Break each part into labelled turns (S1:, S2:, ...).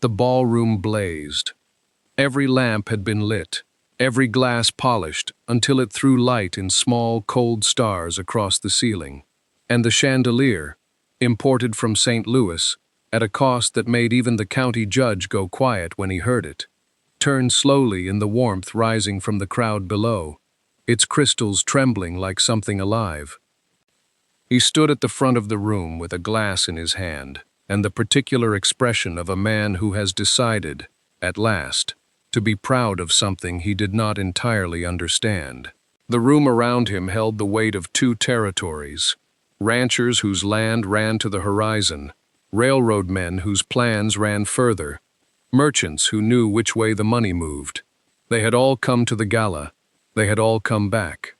S1: The ballroom blazed. Every lamp had been lit, every glass polished until it threw light in small, cold stars across the ceiling. And the chandelier, imported from St. Louis, at a cost that made even the county judge go quiet when he heard it, turned slowly in the warmth rising from the crowd below, its crystals trembling like something alive. He stood at the front of the room with a glass in his hand, and the particular expression of a man who has decided, at last, to be proud of something he did not entirely understand. The room around him held the weight of two territories: ranchers whose land ran to the horizon, railroad men whose plans ran further, merchants who knew which way the money moved. They had all come to the gala. They had all come back.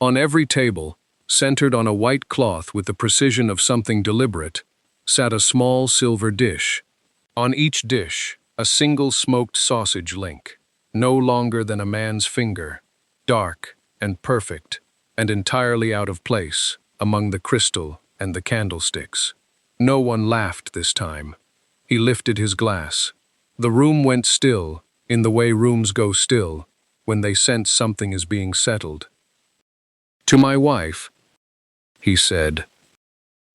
S1: On every table, centered on a white cloth with the precision of something deliberate, sat a small silver dish. On each dish, a single smoked sausage link, no longer than a man's finger, dark and perfect and entirely out of place among the crystal and the candlesticks. No one laughed this time. He lifted his glass. The room went still, in the way rooms go still, when they sense something is being settled. "To my wife," he said,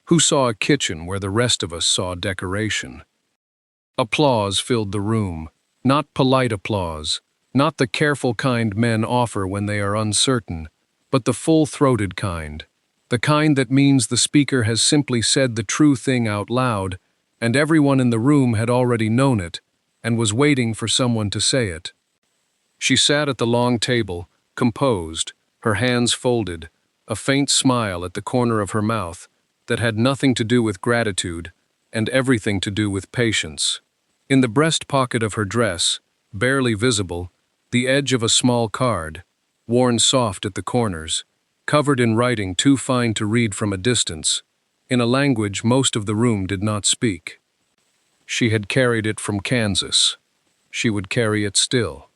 S1: who saw a kitchen where the rest of us saw decoration. Applause filled the room, not polite applause, not the careful kind men offer when they are uncertain, but the full-throated kind, the kind that means the speaker has simply said the true thing out loud, and everyone in the room had already known it, and was waiting for someone to say it. She sat at the long table, composed, her hands folded, a faint smile at the corner of her mouth that had nothing to do with gratitude and everything to do with patience. In the breast pocket of her dress, barely visible, the edge of a small card, worn soft at the corners, covered in writing too fine to read from a distance, in a language most of the room did not speak. She had carried it from Kansas. She would carry it still.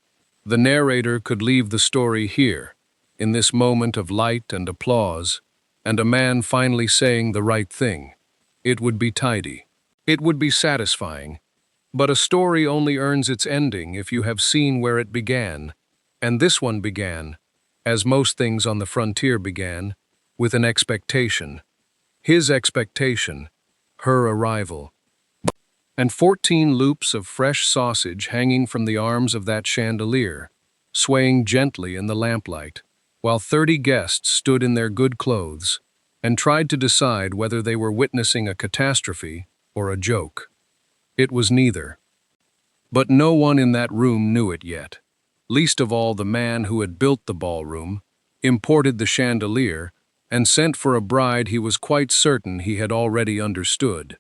S1: The narrator could leave the story here, in this moment of light and applause, and a man finally saying the right thing. It would be tidy. It would be satisfying. But a story only earns its ending if you have seen where it began, and this one began, as most things on the frontier began, with an expectation. His expectation, her arrival. And 14 loops of fresh sausage hanging from the arms of that chandelier, swaying gently in the lamplight, while 30 guests stood in their good clothes and tried to decide whether they were witnessing a catastrophe or a joke. It was neither. But no one in that room knew it yet, least of all the man who had built the ballroom, imported the chandelier, and sent for a bride he was quite certain he had already understood.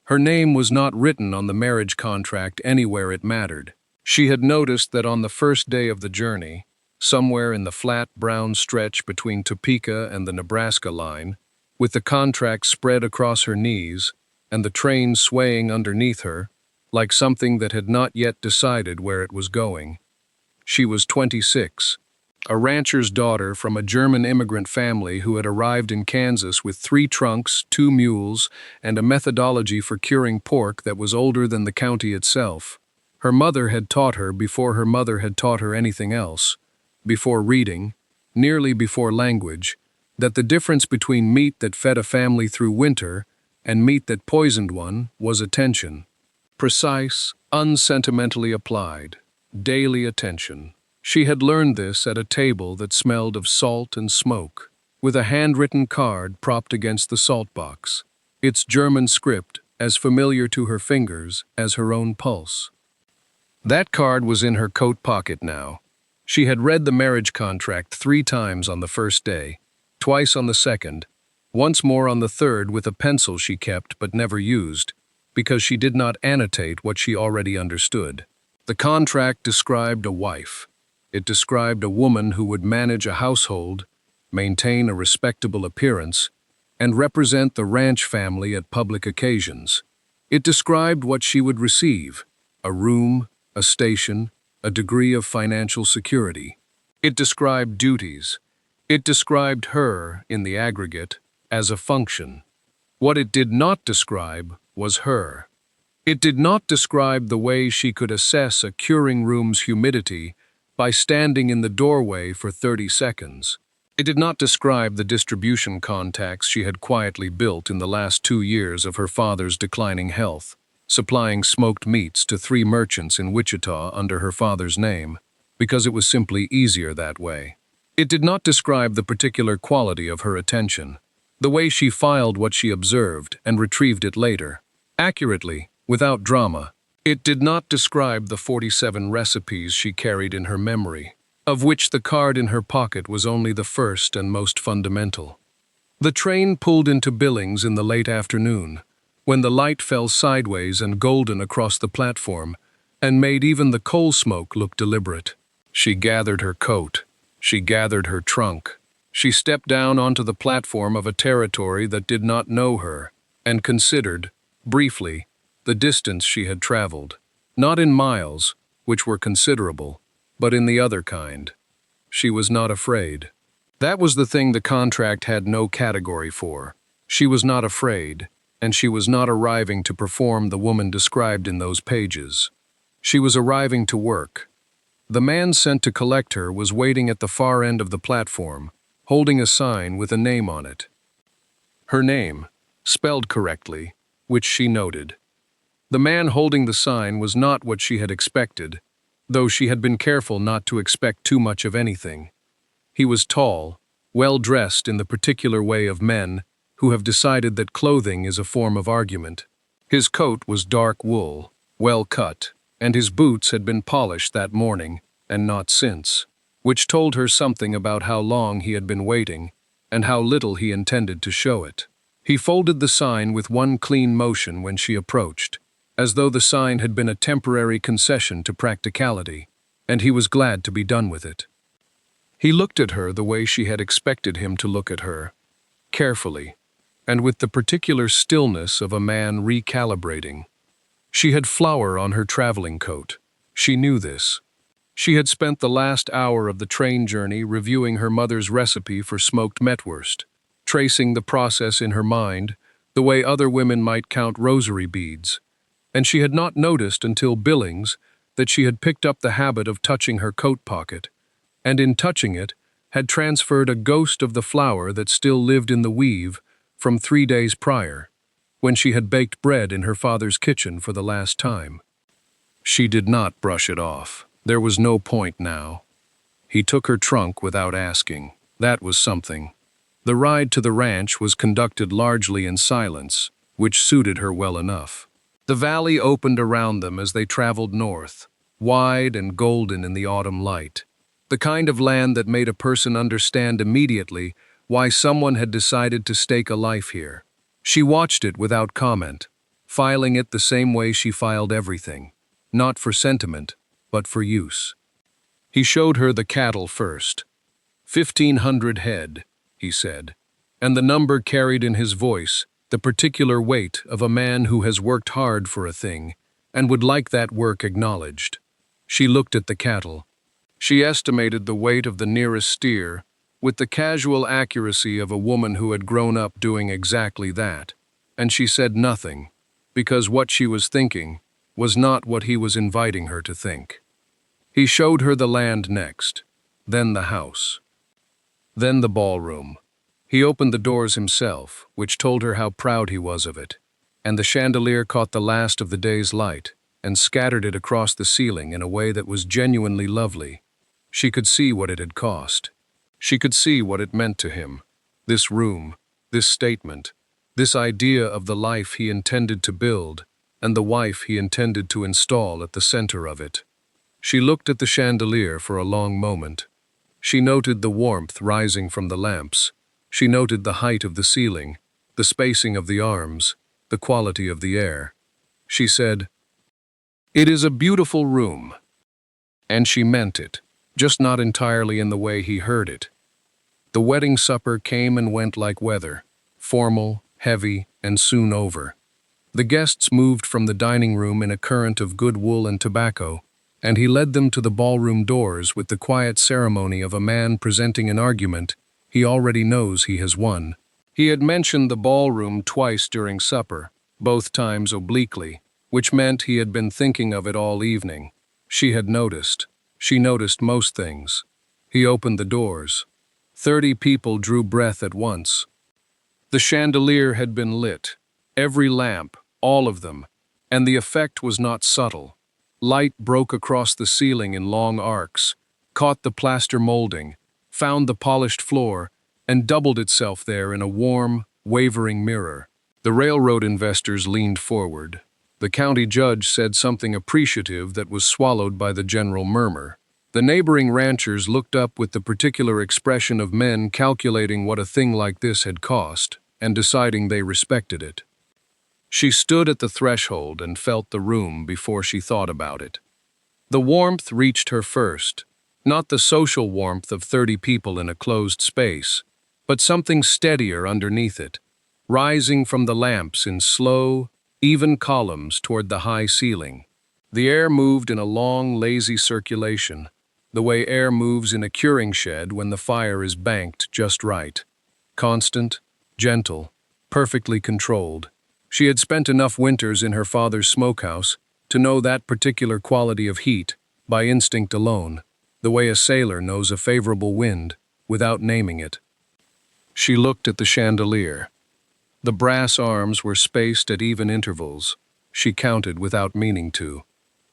S1: Her name was not written on the marriage contract anywhere it mattered. She had noticed that on the first day of the journey, somewhere in the flat brown stretch between Topeka and the Nebraska line, with the contract spread across her knees and the train swaying underneath her, like something that had not yet decided where it was going. She was 26, a rancher's daughter from a German immigrant family who had arrived in Kansas with 3 trunks, 2 mules, and a methodology for curing pork that was older than the county itself. Her mother had taught her before her mother had taught her anything else, before reading, nearly before language, that the difference between meat that fed a family through winter and meat that poisoned one was attention. Precise, unsentimentally applied, daily attention. She had learned this at a table that smelled of salt and smoke, with a handwritten card propped against the salt box, its German script as familiar to her fingers as her own pulse. That card was in her coat pocket now. She had read the marriage contract 3 times on the first day, twice on the second, once more on the third with a pencil she kept but never used, because she did not annotate what she already understood. The contract described a wife. It described a woman who would manage a household, maintain a respectable appearance, and represent the ranch family at public occasions. It described what she would receive: a room, a station, a degree of financial security. It described duties. It described her, in the aggregate, as a function. What it did not describe was her. It did not describe the way she could assess a curing room's humidity by standing in the doorway for 30 seconds. It did not describe the distribution contacts she had quietly built in the last 2 years of her father's declining health, supplying smoked meats to 3 merchants in Wichita under her father's name, because it was simply easier that way. It did not describe the particular quality of her attention, the way she filed what she observed and retrieved it later, accurately, without drama. It did not describe the 47 recipes she carried in her memory, of which the card in her pocket was only the first and most fundamental. The train pulled into Billings in the late afternoon, when the light fell sideways and golden across the platform, and made even the coal smoke look deliberate. She gathered her coat. She gathered her trunk. She stepped down onto the platform of a territory that did not know her, and considered, briefly, the distance she had traveled, not in miles, which were considerable, but in the other kind. She was not afraid. That was the thing the contract had no category for. She was not afraid, and she was not arriving to perform the woman described in those pages. She was arriving to work. The man sent to collect her was waiting at the far end of the platform, holding a sign with a name on it. Her name, spelled correctly, which she noted. The man holding the sign was not what she had expected, though she had been careful not to expect too much of anything. He was tall, well-dressed in the particular way of men who have decided that clothing is a form of argument. His coat was dark wool, well cut, and his boots had been polished that morning, and not since, which told her something about how long he had been waiting, and how little he intended to show it. He folded the sign with one clean motion when she approached, as though the sign had been a temporary concession to practicality, and he was glad to be done with it. He looked at her the way she had expected him to look at her, carefully, and with the particular stillness of a man recalibrating. She had flour on her traveling coat. She knew this. She had spent the last hour of the train journey reviewing her mother's recipe for smoked metwurst, tracing the process in her mind, the way other women might count rosary beads, and she had not noticed until Billings that she had picked up the habit of touching her coat pocket, and in touching it, had transferred a ghost of the flour that still lived in the weave from 3 days prior, when she had baked bread in her father's kitchen for the last time. She did not brush it off. There was no point now. He took her trunk without asking. That was something. The ride to the ranch was conducted largely in silence, which suited her well enough. The valley opened around them as they traveled north, wide and golden in the autumn light. The kind of land that made a person understand immediately why someone had decided to stake a life here. She watched it without comment, filing it the same way she filed everything, not for sentiment, but for use. He showed her the cattle first. 1,500 head, he said, and the number carried in his voice the particular weight of a man who has worked hard for a thing and would like that work acknowledged. She looked at the cattle. She estimated the weight of the nearest steer with the casual accuracy of a woman who had grown up doing exactly that, and she said nothing, because what she was thinking was not what he was inviting her to think. He showed her the land next, then the house, then the ballroom. He opened the doors himself, which told her how proud he was of it, and the chandelier caught the last of the day's light and scattered it across the ceiling in a way that was genuinely lovely. She could see what it had cost. She could see what it meant to him. This room, this statement, this idea of the life he intended to build, and the wife he intended to install at the center of it. She looked at the chandelier for a long moment. She noted the warmth rising from the lamps. She noted the height of the ceiling, the spacing of the arms, the quality of the air. She said, "It is a beautiful room." And she meant it, just not entirely in the way he heard it. The wedding supper came and went like weather, formal, heavy, and soon over. The guests moved from the dining room in a current of good wool and tobacco, and he led them to the ballroom doors with the quiet ceremony of a man presenting an argument he already knows he has won. He had mentioned the ballroom twice during supper, both times obliquely, which meant he had been thinking of it all evening. She had noticed. She noticed most things. He opened the doors. 30 people drew breath at once. The chandelier had been lit. Every lamp, all of them, and the effect was not subtle. Light broke across the ceiling in long arcs, caught the plaster molding, found the polished floor, and doubled itself there in a warm, wavering mirror. The railroad investors leaned forward. The county judge said something appreciative that was swallowed by the general murmur. The neighboring ranchers looked up with the particular expression of men calculating what a thing like this had cost and deciding they respected it. She stood at the threshold and felt the room before she thought about it. The warmth reached her first, not the social warmth of 30 people in a closed space, but something steadier underneath it, rising from the lamps in slow, even columns toward the high ceiling. The air moved in a long, lazy circulation, the way air moves in a curing shed when the fire is banked just right. Constant, gentle, perfectly controlled. She had spent enough winters in her father's smokehouse to know that particular quality of heat, by instinct alone, the way a sailor knows a favorable wind, without naming it. She looked at the chandelier. The brass arms were spaced at even intervals. She counted without meaning to,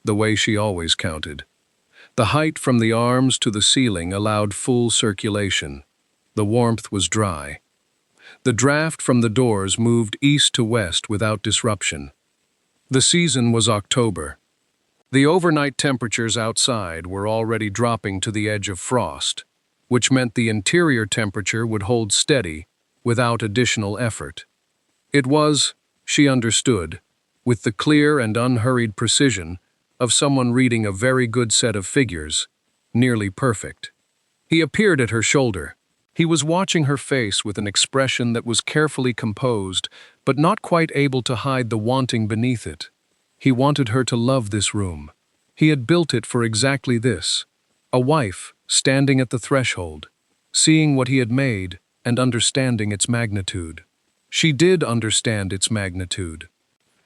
S1: the way she always counted. The height from the arms to the ceiling allowed full circulation. The warmth was dry. The draft from the doors moved east to west without disruption. The season was October. The overnight temperatures outside were already dropping to the edge of frost, which meant the interior temperature would hold steady without additional effort. It was, she understood, with the clear and unhurried precision of someone reading a very good set of figures, nearly perfect. He appeared at her shoulder. He was watching her face with an expression that was carefully composed, but not quite able to hide the wanting beneath it. He wanted her to love this room. He had built it for exactly this. A wife standing at the threshold, seeing what he had made and understanding its magnitude. She did understand its magnitude.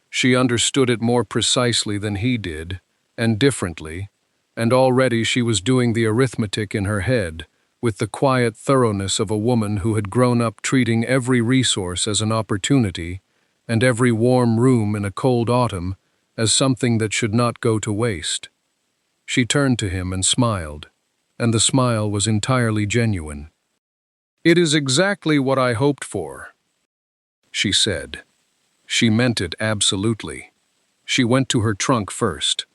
S1: She understood it more precisely than he did, and differently, and already she was doing the arithmetic in her head, with the quiet thoroughness of a woman who had grown up treating every resource as an opportunity, and every warm room in a cold autumn as something that should not go to waste. She turned to him and smiled, and the smile was entirely genuine. "It is exactly what I hoped for," she said. She meant it absolutely. She went to her trunk first.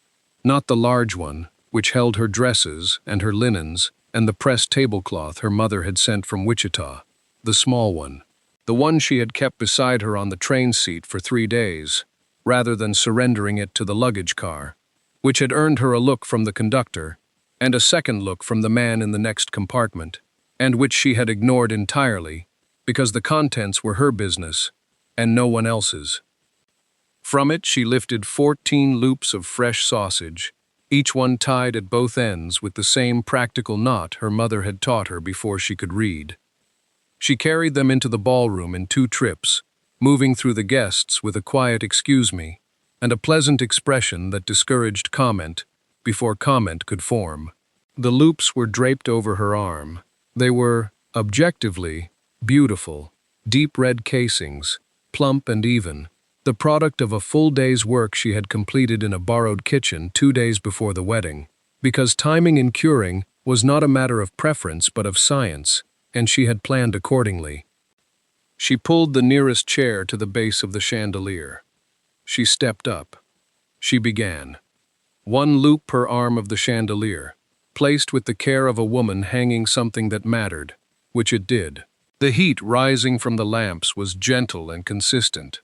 S1: Not the large one, which held her dresses and her linens and the pressed tablecloth her mother had sent from Wichita. The small one. The one she had kept beside her on the train seat for 3 days, rather than surrendering it to the luggage car, which had earned her a look from the conductor and a second look from the man in the next compartment, and which she had ignored entirely because the contents were her business and no one else's. From it she lifted 14 loops of fresh sausage, each one tied at both ends with the same practical knot her mother had taught her before she could read. She carried them into the ballroom in 2 trips, moving through the guests with a quiet "excuse me" and a pleasant expression that discouraged comment before comment could form. The loops were draped over her arm. They were, objectively, beautiful, deep red casings, plump and even, the product of a full day's work she had completed in a borrowed kitchen 2 days before the wedding, because timing in curing was not a matter of preference but of science, and she had planned accordingly. She pulled the nearest chair to the base of the chandelier. She stepped up. She began. 1 loop per arm of the chandelier, placed with the care of a woman hanging something that mattered, which it did. The heat rising from the lamps was gentle and consistent,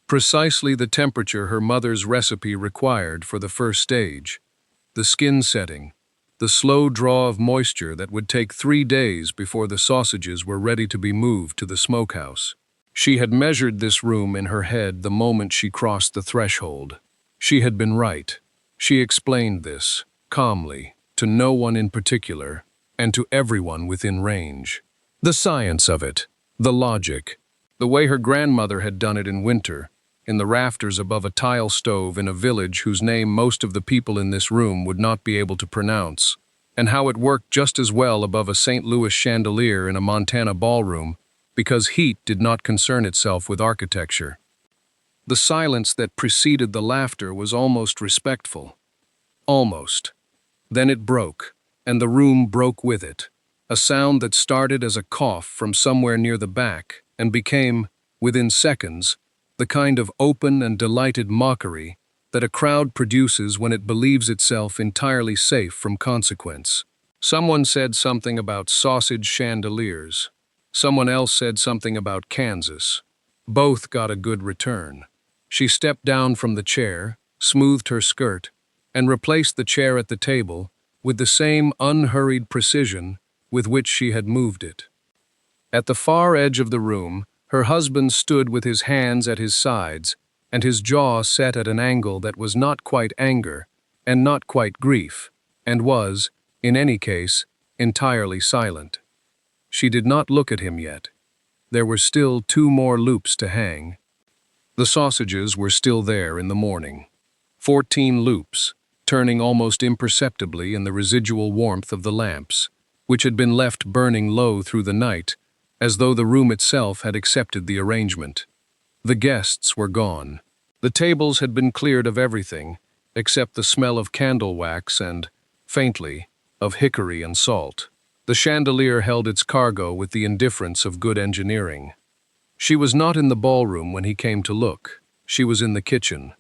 S1: precisely the temperature her mother's recipe required for the first stage. The skin setting, the slow draw of moisture that would take 3 days before the sausages were ready to be moved to the smokehouse. She had measured this room in her head the moment she crossed the threshold. She had been right. She explained this, calmly, to no one in particular, and to everyone within range. The science of it, the logic, the way her grandmother had done it in winter, in the rafters above a tile stove in a village whose name most of the people in this room would not be able to pronounce, and how it worked just as well above a St. Louis chandelier in a Montana ballroom, because heat did not concern itself with architecture. The silence that preceded the laughter was almost respectful. Almost. Then it broke, and the room broke with it, a sound that started as a cough from somewhere near the back and became, within seconds, the kind of open and delighted mockery that a crowd produces when it believes itself entirely safe from consequence. Someone said something about sausage chandeliers. Someone else said something about Kansas. Both got a good return. She stepped down from the chair, smoothed her skirt, and replaced the chair at the table with the same unhurried precision with which she had moved it. At the far edge of the room, her husband stood with his hands at his sides and his jaw set at an angle that was not quite anger and not quite grief, and was, in any case, entirely silent. She did not look at him yet. There were still 2 more loops to hang. The sausages were still there in the morning. 14 loops, turning almost imperceptibly in the residual warmth of the lamps, which had been left burning low through the night, as though the room itself had accepted the arrangement. The guests were gone. The tables had been cleared of everything, except the smell of candle wax and, faintly, of hickory and salt. The chandelier held its cargo with the indifference of good engineering. She was not in the ballroom when he came to look. She was in the kitchen.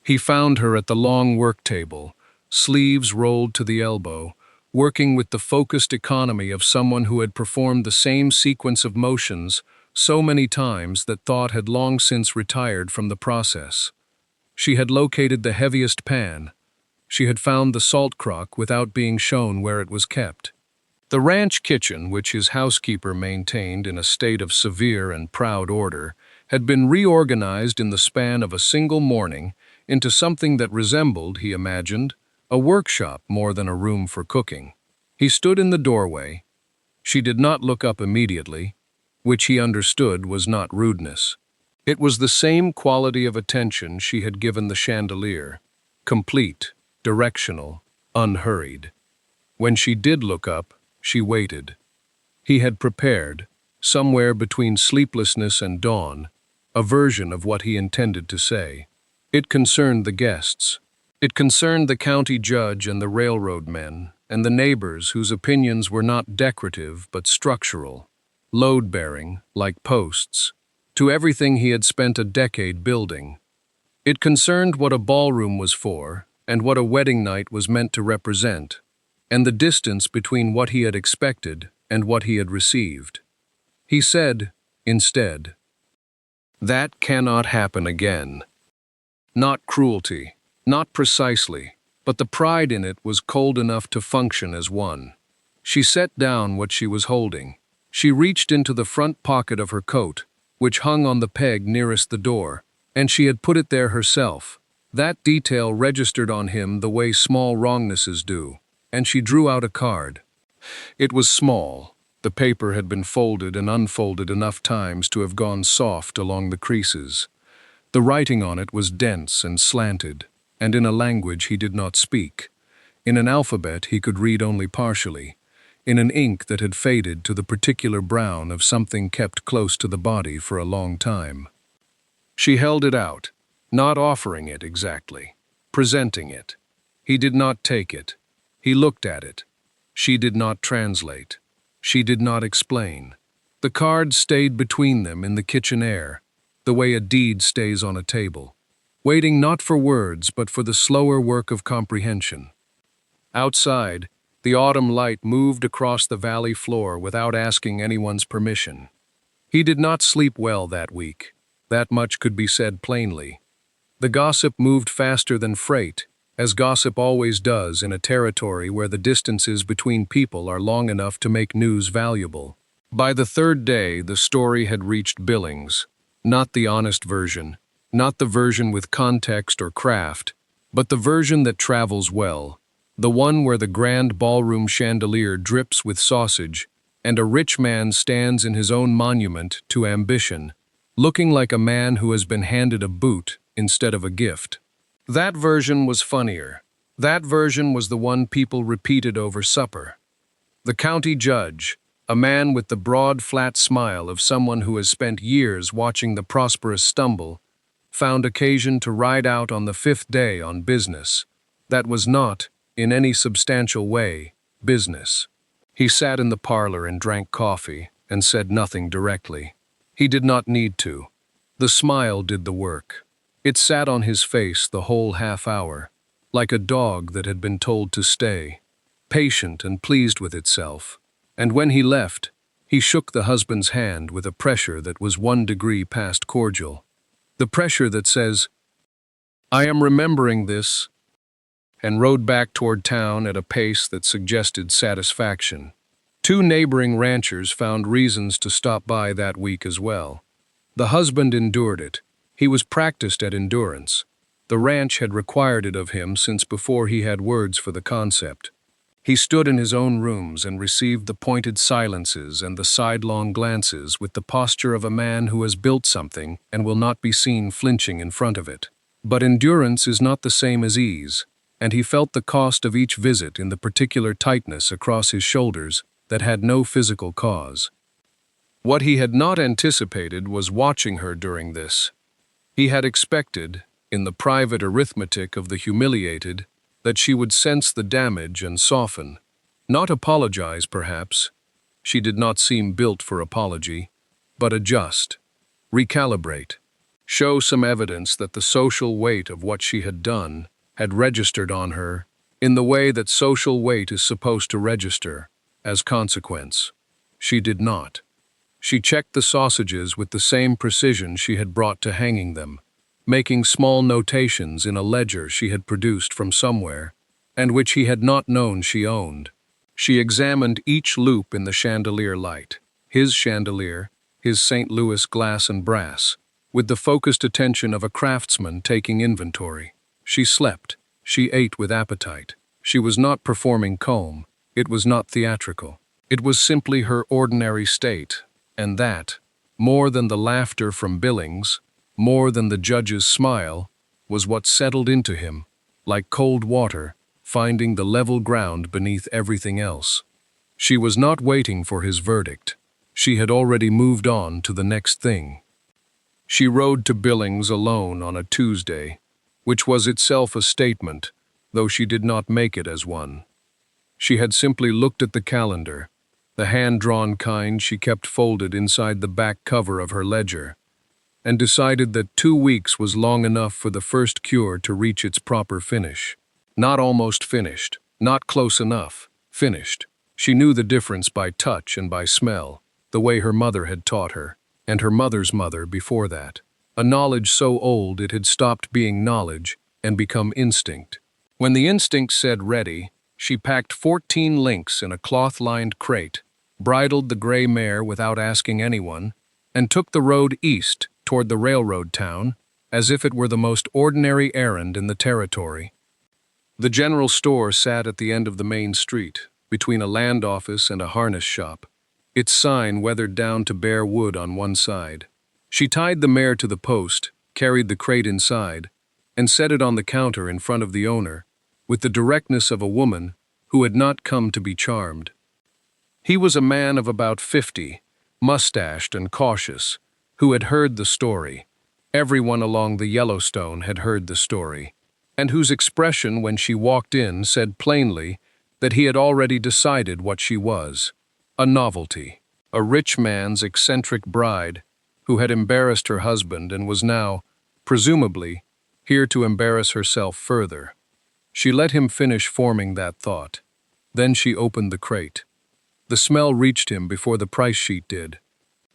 S1: He found her at the long work table, sleeves rolled to the elbow, working with the focused economy of someone who had performed the same sequence of motions so many times that thought had long since retired from the process. She had located the heaviest pan. She had found the salt crock without being shown where it was kept. The ranch kitchen, which his housekeeper maintained in a state of severe and proud order, had been reorganized in the span of a single morning into something that resembled, he imagined, a workshop more than a room for cooking. He stood in the doorway. She did not look up immediately, which he understood was not rudeness. It was the same quality of attention she had given the chandelier, complete, directional, unhurried. When she did look up, she waited. He had prepared, somewhere between sleeplessness and dawn, a version of what he intended to say. It concerned the guests. It concerned the county judge and the railroad men, and the neighbors whose opinions were not decorative but structural, load-bearing, like posts, to everything he had spent a decade building. It concerned what a ballroom was for, and what a wedding night was meant to represent, and the distance between what he had expected and what he had received. He said, instead, "That cannot happen again." Not cruelty, not precisely, but the pride in it was cold enough to function as one. She set down what she was holding. She reached into the front pocket of her coat, which hung on the peg nearest the door, and she had put it there herself. That detail registered on him the way small wrongnesses do, and she drew out a card. It was small. The paper had been folded and unfolded enough times to have gone soft along the creases. The writing on it was dense and slanted, and in a language he did not speak, in an alphabet he could read only partially, in an ink that had faded to the particular brown of something kept close to the body for a long time. She held it out, not offering it exactly, presenting it. He did not take it. He looked at it. She did not translate. She did not explain. The card stayed between them in the kitchen air, the way a deed stays on a table, waiting not for words but for the slower work of comprehension. Outside, the autumn light moved across the valley floor without asking anyone's permission. He did not sleep well that week. That much could be said plainly. The gossip moved faster than freight, as gossip always does in a territory where the distances between people are long enough to make news valuable. By the 3rd day, the story had reached Billings, not the honest version, not the version with context or craft, but the version that travels well, the one where the grand ballroom chandelier drips with sausage, and a rich man stands in his own monument to ambition, looking like a man who has been handed a boot instead of a gift. That version was funnier. That version was the one people repeated over supper. The county judge, a man with the broad, flat smile of someone who has spent years watching the prosperous stumble, found occasion to ride out on the fifth day on business. That was not, in any substantial way, business. He sat in the parlor and drank coffee and said nothing directly. He did not need to. The smile did the work. It sat on his face the whole half hour, like a dog that had been told to stay, patient and pleased with itself. And when he left, he shook the husband's hand with a pressure that was 1 degree past cordial. The pressure that says, "I am remembering this," and rode back toward town at a pace that suggested satisfaction. 2 neighboring ranchers found reasons to stop by that week as well. The husband endured it. He was practiced at endurance. The ranch had required it of him since before he had words for the concept. He stood in his own rooms and received the pointed silences and the sidelong glances with the posture of a man who has built something and will not be seen flinching in front of it. But endurance is not the same as ease, and he felt the cost of each visit in the particular tightness across his shoulders that had no physical cause. What he had not anticipated was watching her during this. He had expected, in the private arithmetic of the humiliated, that she would sense the damage and soften, not apologize perhaps. She did not seem built for apology, but adjust, recalibrate, show some evidence that the social weight of what she had done had registered on her in the way that social weight is supposed to register, as consequence. She did not. She checked the sausages with the same precision she had brought to hanging them, making small notations in a ledger she had produced from somewhere, and which he had not known she owned. She examined each loop in the chandelier light, his chandelier, his St. Louis glass and brass, with the focused attention of a craftsman taking inventory. She slept. She ate with appetite. She was not performing comb. It was not theatrical. It was simply her ordinary state, and that, more than the laughter from Billings, more than the judge's smile, was what settled into him, like cold water, finding the level ground beneath everything else. She was not waiting for his verdict. She had already moved on to the next thing. She rode to Billings alone on a Tuesday, which was itself a statement, though she did not make it as one. She had simply looked at the calendar, the hand-drawn kind she kept folded inside the back cover of her ledger, and decided that 2 weeks was long enough for the first cure to reach its proper finish. Not almost finished, not close enough, finished. She knew the difference by touch and by smell, the way her mother had taught her, and her mother's mother before that. A knowledge so old it had stopped being knowledge and become instinct. When the instinct said ready, she packed 14 links in a cloth-lined crate, bridled the gray mare without asking anyone, and took the road east toward the railroad town, as if it were the most ordinary errand in the territory. The general store sat at the end of the main street, between a land office and a harness shop, its sign weathered down to bare wood on one side. She tied the mare to the post, carried the crate inside, and set it on the counter in front of the owner, with the directness of a woman who had not come to be charmed. He was a man of about 50, mustached and cautious, who had heard the story. Everyone along the Yellowstone had heard the story, and whose expression when she walked in said plainly that he had already decided what she was: a novelty, a rich man's eccentric bride who had embarrassed her husband and was now, presumably, here to embarrass herself further. She let him finish forming that thought. Then she opened the crate. The smell reached him before the price sheet did.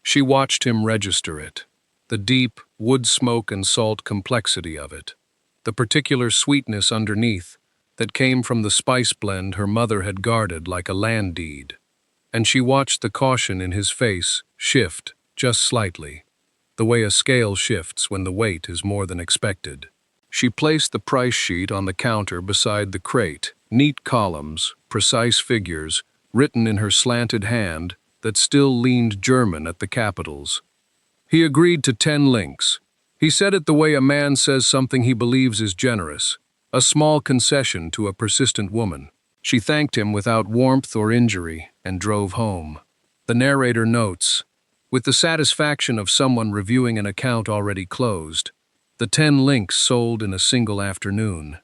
S1: She watched him register it, the deep wood smoke and salt complexity of it, the particular sweetness underneath that came from the spice blend her mother had guarded like a land deed. And she watched the caution in his face shift just slightly, the way a scale shifts when the weight is more than expected. She placed the price sheet on the counter beside the crate, neat columns, precise figures, written in her slanted hand that still leaned German at the capitals. He agreed to 10 links. He said it the way a man says something he believes is generous, a small concession to a persistent woman. She thanked him without warmth or injury and drove home. The narrator notes, with the satisfaction of someone reviewing an account already closed, the 10 links sold in a single afternoon.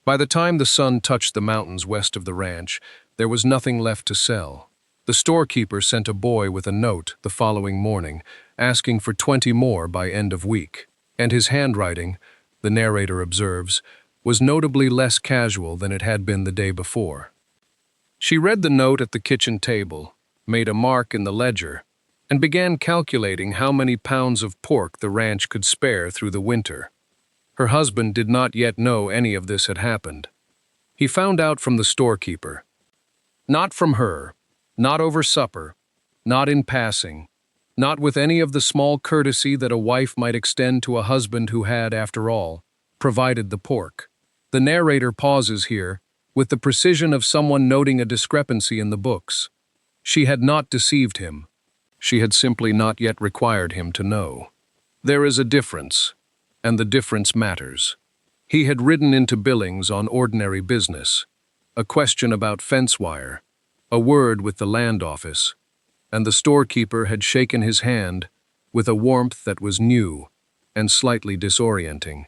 S1: By the time the sun touched the mountains west of the ranch, there was nothing left to sell. The storekeeper sent a boy with a note the following morning, asking for 20 more by end of week. And his handwriting, the narrator observes, was notably less casual than it had been the day before. She read the note at the kitchen table, made a mark in the ledger, and began calculating how many pounds of pork the ranch could spare through the winter. Her husband did not yet know any of this had happened. He found out from the storekeeper. Not from her, not over supper, not in passing, not with any of the small courtesy that a wife might extend to a husband who had, after all, provided the pork. The narrator pauses here, with the precision of someone noting a discrepancy in the books. She had not deceived him. She had simply not yet required him to know. There is a difference, and the difference matters. He had ridden into Billings on ordinary business, a question about fence wire, a word with the land office, and the storekeeper had shaken his hand with a warmth that was new and slightly disorienting.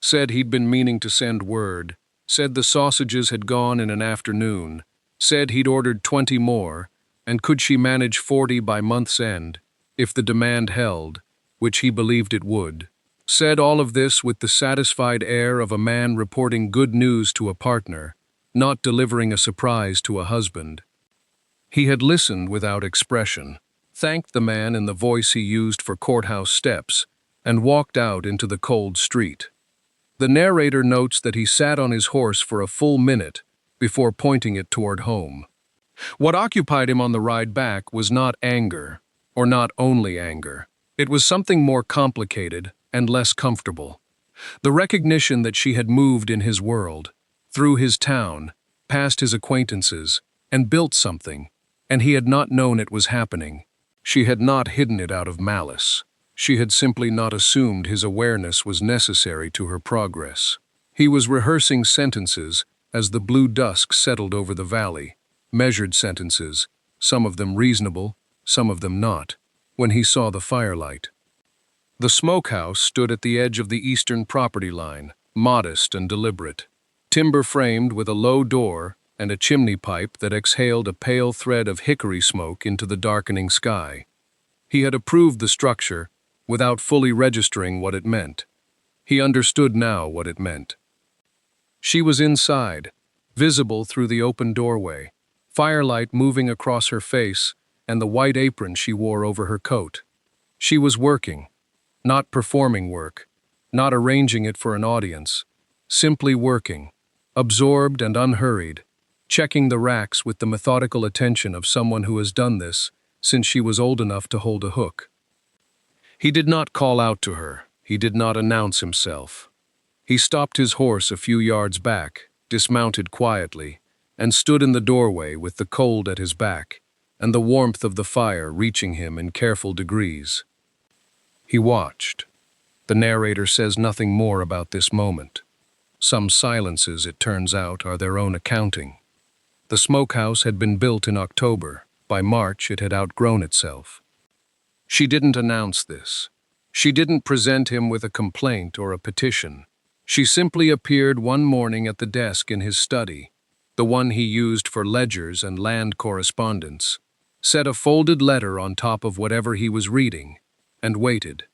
S1: Said he'd been meaning to send word, said the sausages had gone in an afternoon, said he'd ordered 20 more, and could she manage 40 by month's end, if the demand held, which he believed it would. Said all of this with the satisfied air of a man reporting good news to a partner, not delivering a surprise to a husband. He had listened without expression, thanked the man in the voice he used for courthouse steps, and walked out into the cold street. The narrator notes that he sat on his horse for a full minute before pointing it toward home. What occupied him on the ride back was not anger, or not only anger. It was something more complicated and less comfortable. The recognition that she had moved in his world, through his town, past his acquaintances, and built something, and he had not known it was happening. She had not hidden it out of malice. She had simply not assumed his awareness was necessary to her progress. He was rehearsing sentences as the blue dusk settled over the valley, measured sentences, some of them reasonable, some of them not, when he saw the firelight. The smokehouse stood at the edge of the eastern property line, modest and deliberate, timber-framed with a low door and a chimney pipe that exhaled a pale thread of hickory smoke into the darkening sky. He had approved the structure without fully registering what it meant. He understood now what it meant. She was inside, visible through the open doorway, firelight moving across her face and the white apron she wore over her coat. She was working, not performing work, not arranging it for an audience, simply working, absorbed and unhurried, checking the racks with the methodical attention of someone who has done this since she was old enough to hold a hook. He did not call out to her. He did not announce himself. He stopped his horse a few yards back, dismounted quietly, and stood in the doorway with the cold at his back and the warmth of the fire reaching him in careful degrees. He watched. The narrator says nothing more about this moment. Some silences, it turns out, are their own accounting. The smokehouse had been built in October. By March, it had outgrown itself. She didn't announce this. She didn't present him with a complaint or a petition. She simply appeared one morning at the desk in his study, the one he used for ledgers and land correspondence, set a folded letter on top of whatever he was reading, and waited.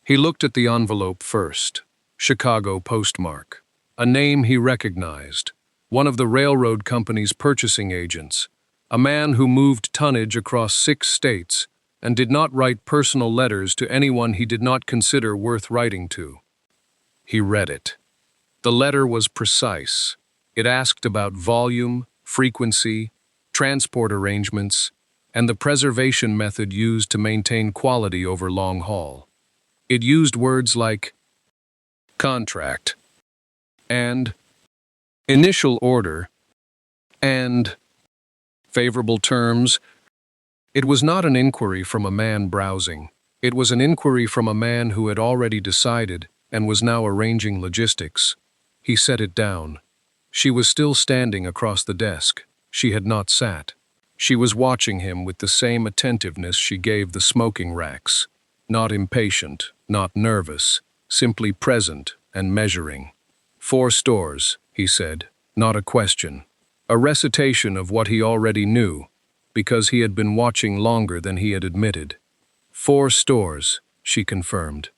S1: He looked at the envelope first. Chicago postmark. A name he recognized. One of the railroad company's purchasing agents. A man who moved tonnage across 6 states and did not write personal letters to anyone he did not consider worth writing to. He read it. The letter was precise. It asked about volume, frequency, transport arrangements, and the preservation method used to maintain quality over long haul. It used words like contract and initial order and favorable terms. It was not an inquiry from a man browsing. It was an inquiry from a man who had already decided and was now arranging logistics. He set it down. She was still standing across the desk. She had not sat. She was watching him with the same attentiveness she gave the smoking racks. Not impatient, not nervous, simply present and measuring. 4 stores, he said, not a question. A recitation of what he already knew, because he had been watching longer than he had admitted. 4 stores, she confirmed.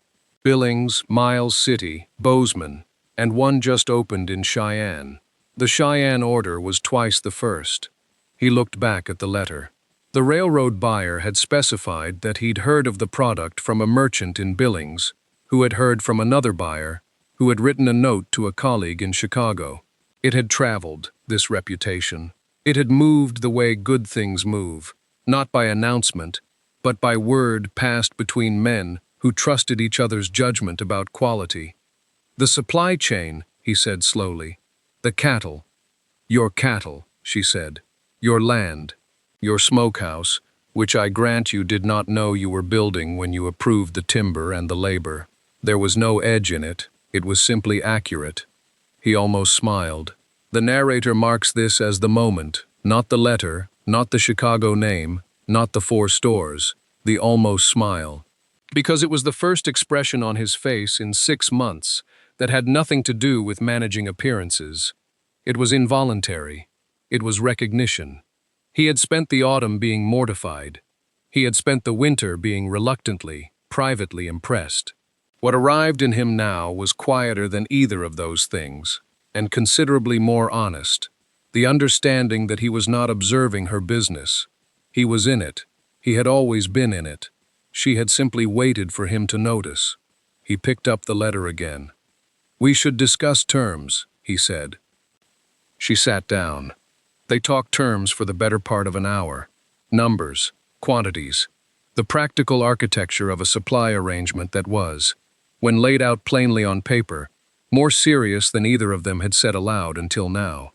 S1: Billings, Miles City, Bozeman, and one just opened in Cheyenne. The Cheyenne order was twice the first. He looked back at the letter. The railroad buyer had specified that he'd heard of the product from a merchant in Billings, who had heard from another buyer, who had written a note to a colleague in Chicago. It had traveled, this reputation. It had moved the way good things move, not by announcement, but by word passed between men who trusted each other's judgment about quality. The supply chain, he said slowly. The cattle. Your cattle, she said. Your land. Your smokehouse, which I grant you did not know you were building when you approved the timber and the labor. There was no edge in it. It was simply accurate. He almost smiled. The narrator marks this as the moment, not the letter, not the Chicago name, not the 4 stores, the almost smile. Because it was the first expression on his face in 6 months that had nothing to do with managing appearances. It was involuntary. It was recognition. He had spent the autumn being mortified. He had spent the winter being reluctantly, privately impressed. What arrived in him now was quieter than either of those things, and considerably more honest. The understanding that he was not observing her business. He was in it. He had always been in it. She had simply waited for him to notice. He picked up the letter again. "We should discuss terms," he said. She sat down. They talked terms for the better part of an hour. Numbers, quantities, the practical architecture of a supply arrangement that was, when laid out plainly on paper, more serious than either of them had said aloud until now.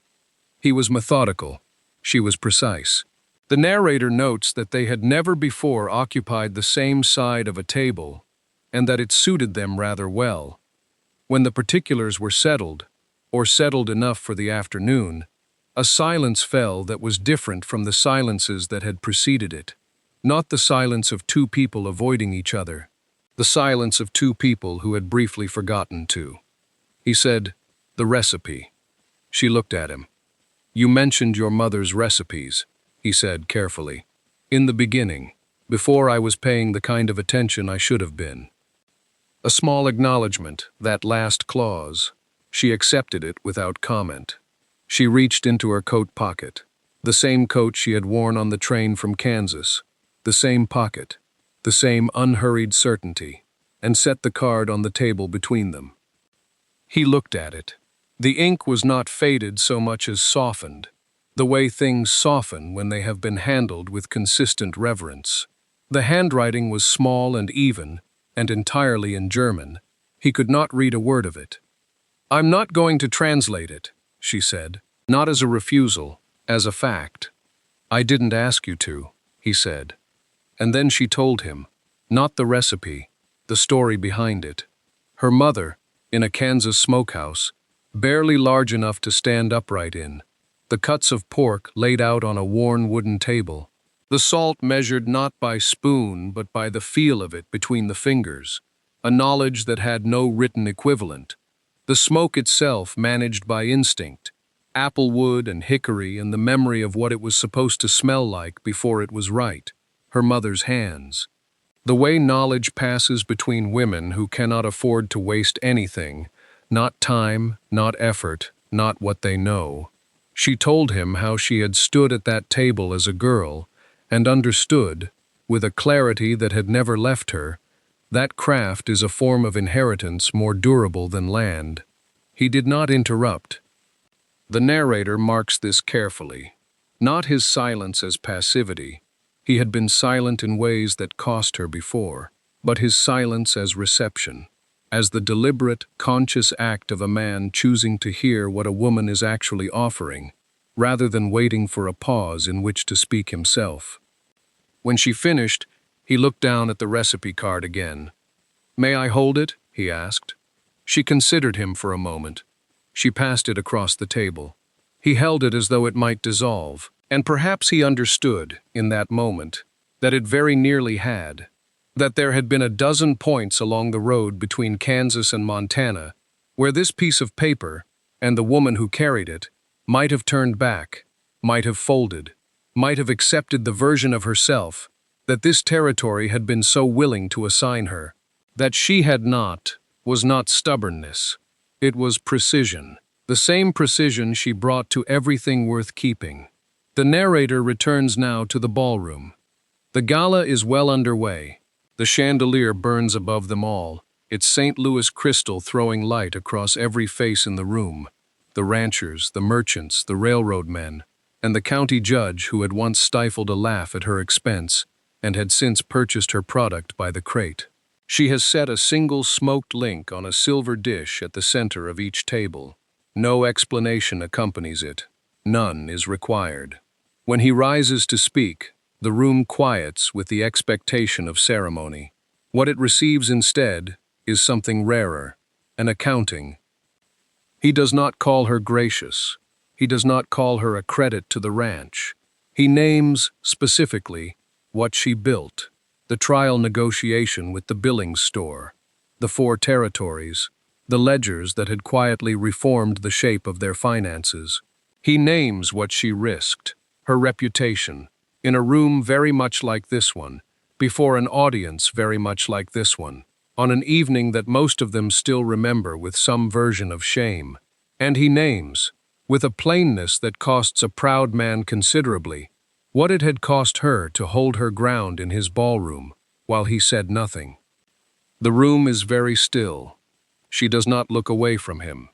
S1: He was methodical. She was precise. The narrator notes that they had never before occupied the same side of a table, and that it suited them rather well. When the particulars were settled, or settled enough for the afternoon, a silence fell that was different from the silences that had preceded it. Not the silence of 2 people avoiding each other, the silence of 2 people who had briefly forgotten to. He said, "The recipe." She looked at him. "You mentioned your mother's recipes," he said carefully. "In the beginning, before I was paying the kind of attention I should have been." A small acknowledgement, that last clause. She accepted it without comment. She reached into her coat pocket, the same coat she had worn on the train from Kansas, the same pocket, the same unhurried certainty, and set the card on the table between them. He looked at it. The ink was not faded so much as softened, the way things soften when they have been handled with consistent reverence. The handwriting was small and even, and entirely in German. He could not read a word of it. "I'm not going to translate it," she said, not as a refusal, as a fact. "I didn't ask you to," he said. And then she told him, not the recipe, the story behind it. Her mother, in a Kansas smokehouse, barely large enough to stand upright in, the cuts of pork laid out on a worn wooden table, the salt measured not by spoon but by the feel of it between the fingers, a knowledge that had no written equivalent, the smoke itself managed by instinct, apple wood and hickory and the memory of what it was supposed to smell like before it was right, her mother's hands. The way knowledge passes between women who cannot afford to waste anything, not time, not effort, not what they know. She told him how she had stood at that table as a girl and understood, with a clarity that had never left her, that craft is a form of inheritance more durable than land. He did not interrupt. The narrator marks this carefully, not his silence as passivity. He had been silent in ways that cost her before, but his silence as reception, as the deliberate, conscious act of a man choosing to hear what a woman is actually offering, rather than waiting for a pause in which to speak himself. When she finished, He looked down at the recipe card again. "May I hold it?" he asked. She considered him for a moment. She passed it across the table. He held it as though it might dissolve, and perhaps he understood, in that moment, that it very nearly had. That there had been a dozen points along the road between Kansas and Montana where this piece of paper, and the woman who carried it, might have turned back, might have folded, might have accepted the version of herself that this territory had been so willing to assign her. That she had not, was not stubbornness. It was precision. The same precision she brought to everything worth keeping. The narrator returns now to the ballroom. The gala is well underway. The chandelier burns above them all, its St. Louis crystal throwing light across every face in the room. The ranchers, the merchants, the railroad men, and the county judge who had once stifled a laugh at her expense and had since purchased her product by the crate. She has set a single smoked link on a silver dish at the center of each table. No explanation accompanies it. None is required. When he rises to speak, the room quiets with the expectation of ceremony. What it receives instead is something rarer, an accounting. He does not call her gracious. He does not call her a credit to the ranch. He names, specifically, what she built, the trial negotiation with the Billings store, the 4 territories, the ledgers that had quietly reformed the shape of their finances. He names what she risked, her reputation, in a room very much like this one, before an audience very much like this one, on an evening that most of them still remember with some version of shame. And he names, with a plainness that costs a proud man considerably, what it had cost her to hold her ground in his ballroom, while he said nothing. The room is very still. She does not look away from him.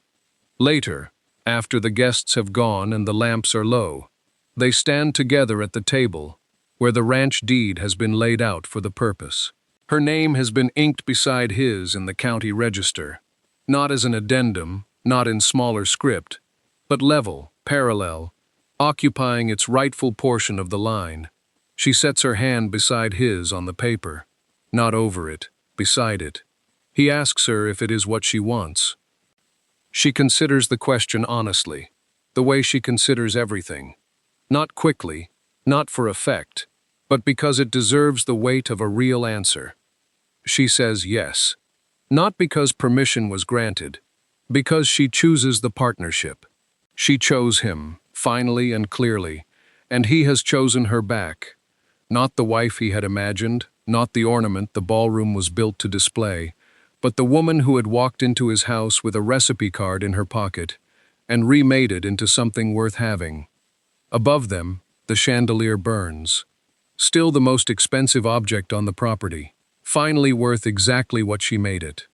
S1: Later, after the guests have gone and the lamps are low, they stand together at the table, where the ranch deed has been laid out for the purpose. Her name has been inked beside his in the county register, not as an addendum, not in smaller script, but level, parallel, occupying its rightful portion of the line. She sets her hand beside his on the paper, not over it, beside it. He asks her if it is what she wants. She considers the question honestly, the way she considers everything. Not quickly, not for effect, but because it deserves the weight of a real answer. She says yes, not because permission was granted, because she chooses the partnership. She chose him, finally and clearly, and he has chosen her back. Not the wife he had imagined, not the ornament the ballroom was built to display, but the woman who had walked into his house with a recipe card in her pocket and remade it into something worth having. Above them, the chandelier burns. Still the most expensive object on the property, finally worth exactly what she made it.